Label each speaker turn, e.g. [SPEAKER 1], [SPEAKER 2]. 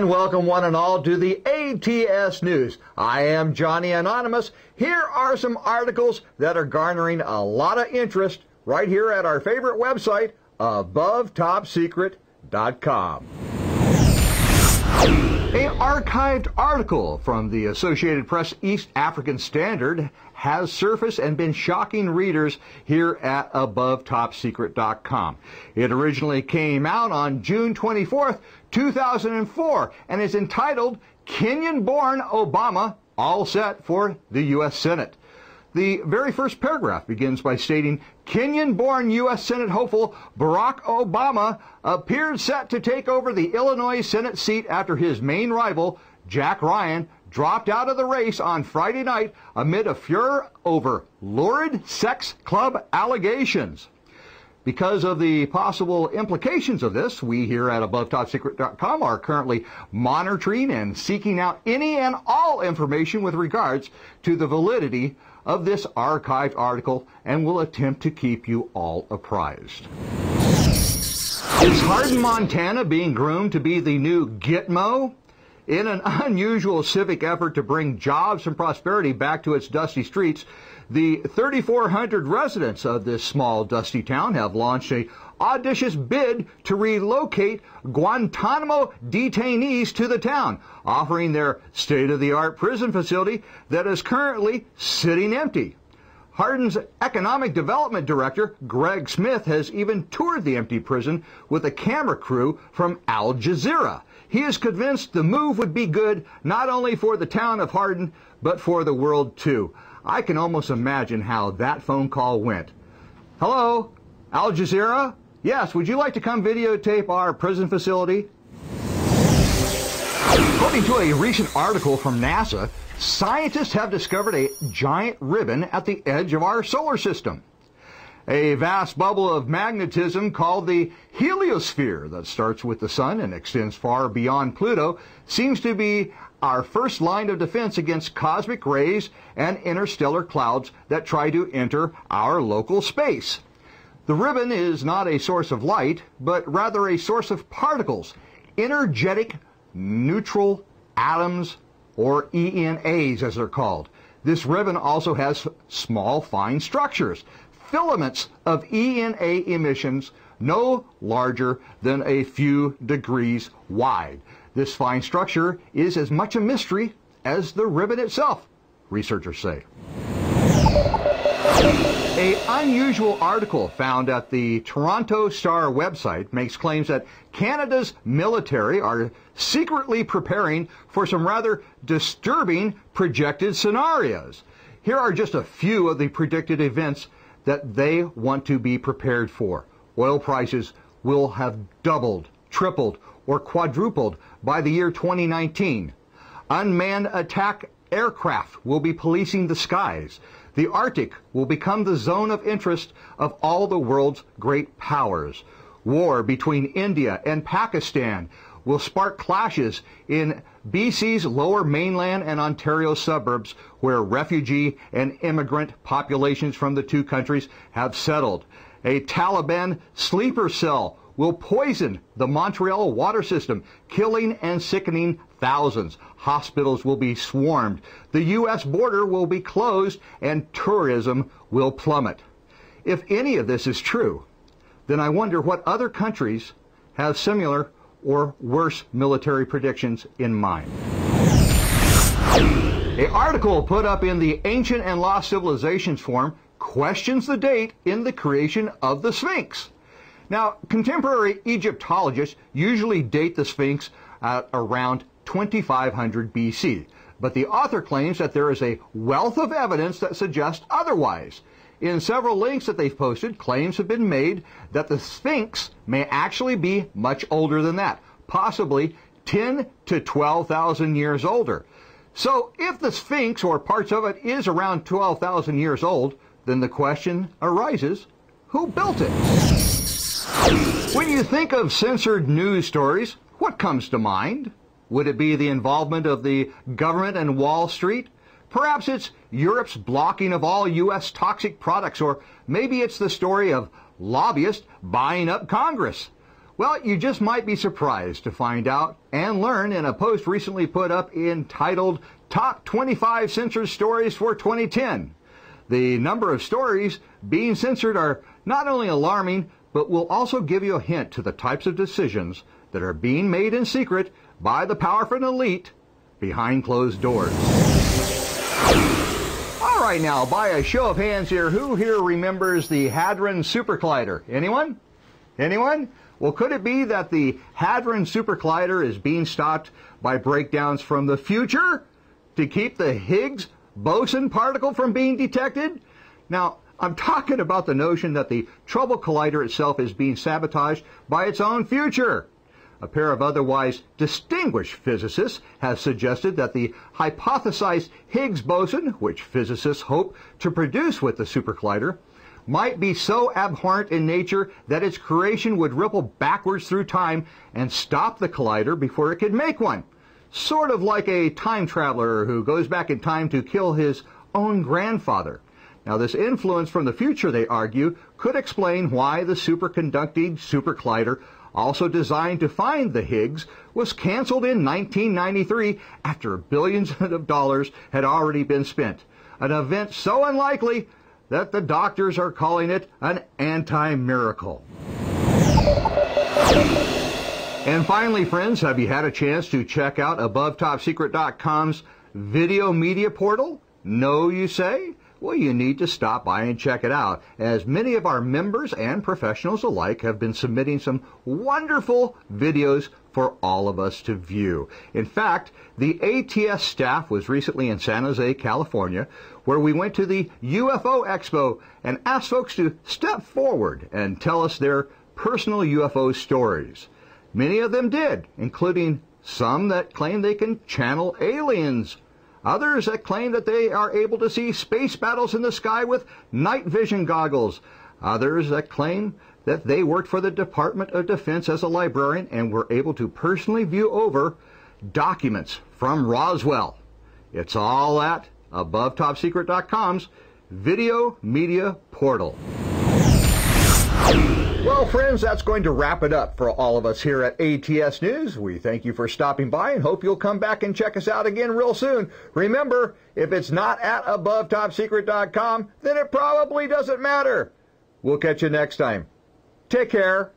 [SPEAKER 1] And welcome one and all to the ATS News. I am Johnny Anonymous. Here are some articles that are garnering a lot of interest right here at our favorite website, AboveTopSecret.com. An archived article from the Associated Press East African Standard has surfaced and been shocking readers here at AboveTopSecret.com. It originally came out on June 24th, 2004, and is entitled Kenyan-Born Obama, All Set for the U.S. Senate. The very first paragraph begins by stating, Kenyan-born U.S. Senate hopeful Barack Obama appeared set to take over the Illinois Senate seat after his main rival, Jack Ryan, dropped out of the race on Friday night amid a furor over lurid sex club allegations. Because of the possible implications of this, we here at AboveTopSecret.com are currently monitoring and seeking out any and all information with regards to the validity of this archived article, and will attempt to keep you all apprised. Is Hardin, Montana being groomed to be the new Gitmo? In an unusual civic effort to bring jobs and prosperity back to its dusty streets, the 3,400 residents of this small, dusty town have launched an audacious bid to relocate Guantanamo detainees to the town, offering their state-of-the-art prison facility that is currently sitting empty. Hardin's Economic Development Director, Greg Smith, has even toured the empty prison with a camera crew from Al Jazeera. He is convinced the move would be good not only for the town of Hardin, but for the world too. I can almost imagine how that phone call went. Hello, Al Jazeera? Yes, would you like to come videotape our prison facility? According to a recent article from NASA, scientists have discovered a giant ribbon at the edge of our solar system. A vast bubble of magnetism called the heliosphere that starts with the sun and extends far beyond Pluto seems to be our first line of defense against cosmic rays and interstellar clouds that try to enter our local space. The ribbon is not a source of light, but rather a source of particles, energetic neutral atoms, or ENAs as they're called. This ribbon also has small fine structures, filaments of ENA emissions no larger than a few degrees wide. This fine structure is as much a mystery as the ribbon itself, researchers say. An unusual article found at the Toronto Star website makes claims that Canada's military are secretly preparing for some rather disturbing projected scenarios. Here are just a few of the predicted events that they want to be prepared for. Oil prices will have doubled, tripled, or quadrupled by the year 2019. Unmanned attack aircraft will be policing the skies. The Arctic will become the zone of interest of all the world's great powers. War between India and Pakistan will spark clashes in BC's lower mainland and Ontario suburbs, where refugee and immigrant populations from the two countries have settled. A Taliban sleeper cell will poison the Montreal water system, killing and sickening thousands. Hospitals will be swarmed. The U.S. border will be closed, and tourism will plummet. If any of this is true, then I wonder what other countries have similar or worse military predictions in mind. An article put up in the Ancient and Lost Civilizations forum questions the date in the creation of the Sphinx. Now, contemporary Egyptologists usually date the Sphinx at around 2500 BC, but the author claims that there is a wealth of evidence that suggests otherwise. In several links that they've posted, claims have been made that the Sphinx may actually be much older than that, possibly 10 to 12,000 years older. So if the Sphinx or parts of it is around 12,000 years old, then the question arises, who built it? When you think of censored news stories, what comes to mind? Would it be the involvement of the government and Wall Street? Perhaps it's Europe's blocking of all U.S. toxic products, or maybe it's the story of lobbyists buying up Congress. Well, you just might be surprised to find out and learn in a post recently put up entitled Top 25 Censored Stories for 2010. The number of stories being censored are not only alarming, but will also give you a hint to the types of decisions that are being made in secret by the powerful and elite behind closed doors. All right, now, by a show of hands here, who here remembers the Hadron Super Collider? Anyone? Anyone? Well, could it be that the Hadron Super Collider is being stopped by breakdowns from the future to keep the Higgs boson particle from being detected? Now, I'm talking about the notion that the Trouble Collider itself is being sabotaged by its own future. A pair of otherwise distinguished physicists have suggested that the hypothesized Higgs boson, which physicists hope to produce with the Super Collider, might be so abhorrent in nature that its creation would ripple backwards through time and stop the collider before it could make one. Sort of like a time traveler who goes back in time to kill his own grandfather. Now, this influence from the future, they argue, could explain why the superconducting Super Collider, also designed to find the Higgs, was canceled in 1993 after billions of dollars had already been spent. An event so unlikely that the doctors are calling it an anti-miracle. And finally, friends, have you had a chance to check out AboveTopSecret.com's video media portal? No, you say? Well, you need to stop by and check it out, as many of our members and professionals alike have been submitting some wonderful videos for all of us to view. In fact, the ATS staff was recently in San Jose, California, where we went to the UFO Expo and asked folks to step forward and tell us their personal UFO stories. Many of them did, including some that claim they can channel aliens, others that claim that they are able to see space battles in the sky with night vision goggles, others that claim that they worked for the Department of Defense as a librarian and were able to personally view over documents from Roswell. It's all at AboveTopSecret.com's video media portal. Well, friends, that's going to wrap it up for all of us here at ATS News. We thank you for stopping by and hope you'll come back and check us out again real soon. Remember, if it's not at AboveTopSecret.com, then it probably doesn't matter. We'll catch you next time. Take care.